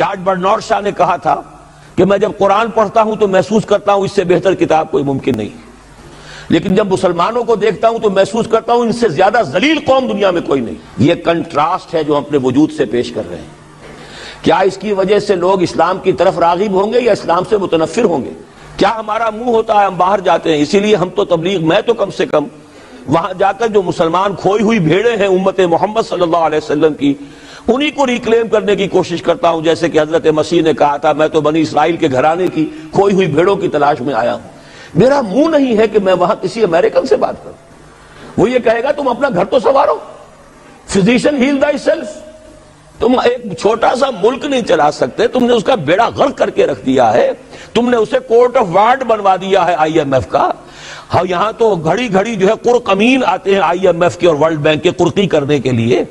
George Bernard شاہ نے کہا تھا کہ میں جب قرآن پڑھتا ہوں تو محسوس کرتا ہوں اس سے بہتر کتاب کوئی ممکن نہیں، لیکن جب مسلمانوں کو دیکھتا ہوں تو محسوس کرتا ہوں ان سے زیادہ ذلیل قوم دنیا میں کوئی نہیں۔ یہ کنٹراسٹ ہے جو ہم اپنے وجود سے پیش کر رہے ہیں۔ کیا اس کی وجہ سے لوگ اسلام کی طرف راغب ہوں گے یا اسلام سے متنفر ہوں گے؟ کیا ہمارا منہ ہوتا ہے ہم باہر جاتے ہیں؟ اسی لیے ہم تو تبلیغ، میں تو کم سے کم وہاں جا کر جو مسلمان کھوئی ہوئی بھیڑیں ہیں امت محمد صلی اللہ علیہ وسلم کی، انہی کو ریکلیم کرنے کی کوشش کرتا ہوں، جیسے کہ حضرت مسیح نے کہا تھا میں تو بنی اسرائیل کے گھرانے کی کھوئی ہوئی بھیڑوں کی تلاش میں آیا ہوں۔ میرا منہ نہیں ہے کہ میں وہاں کسی امریکن سے بات کروں، وہ یہ کہے گا تم اپنا گھر تو سنوارو، فزیشن ہیل تھائی سیلف۔ تم ایک چھوٹا سا ملک نہیں چلا سکتے، تم نے اس کا بیڑا غرق کر کے رکھ دیا ہے، تم نے اسے کورٹ آف وارڈ بنوا دیا ہے آئی ایم ایف کا۔ ہاں یہاں تو گھڑی گھڑی جو ہے قرقمین آتے ہیں آئی ایم ایف کے اور ورلڈ بینک کے قرقی کرنے کے لیے،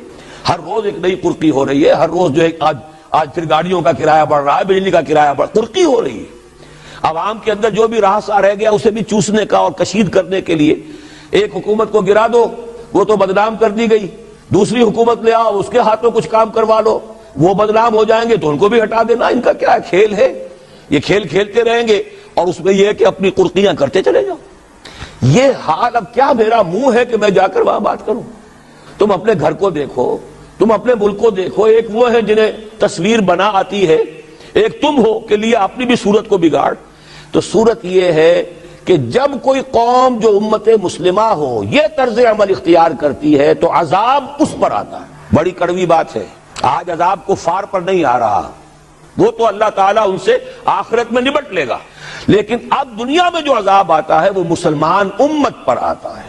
ہر روز ایک نئی قرقی ہو رہی ہے، ہر روز جو ہے آج پھر گاڑیوں کا کرایہ بڑھ رہا ہے، بجلی کا کرایہ بڑھ، قرقی ہو رہی ہے۔ عوام کے اندر جو بھی راہ رہ گیا اسے بھی چوسنے کا اور کشید کرنے کے لیے ایک حکومت کو گرا دو، وہ تو بدنام کر دی گئی، دوسری حکومت لے آؤ، اس کے ہاتھوں کچھ کام کروا لو، وہ بدنام ہو جائیں گے تو ان کو بھی ہٹا دینا۔ ان کا کیا کھیل ہے؟ یہ کھیل کھیلتے رہیں گے اور اس میں یہ ہے کہ اپنی قرقیاں کرتے چلے جاؤ۔ یہ حال اب کیا میرا منہ ہے کہ میں جا کر وہاں بات کروں؟ تم اپنے گھر کو دیکھو، تم اپنے ملک کو دیکھو، ایک وہ ہے جنہیں تصویر بنا آتی ہے، ایک تم ہو کہ لیے اپنی بھی صورت کو بگاڑ۔ تو صورت یہ ہے کہ جب کوئی قوم جو امت مسلمہ ہو یہ طرز عمل اختیار کرتی ہے تو عذاب اس پر آتا ہے۔ بڑی کڑوی بات ہے، آج عذاب کفار پر نہیں آ رہا، وہ تو اللہ تعالیٰ ان سے آخرت میں نبٹ لے گا، لیکن اب دنیا میں جو عذاب آتا ہے وہ مسلمان امت پر آتا ہے۔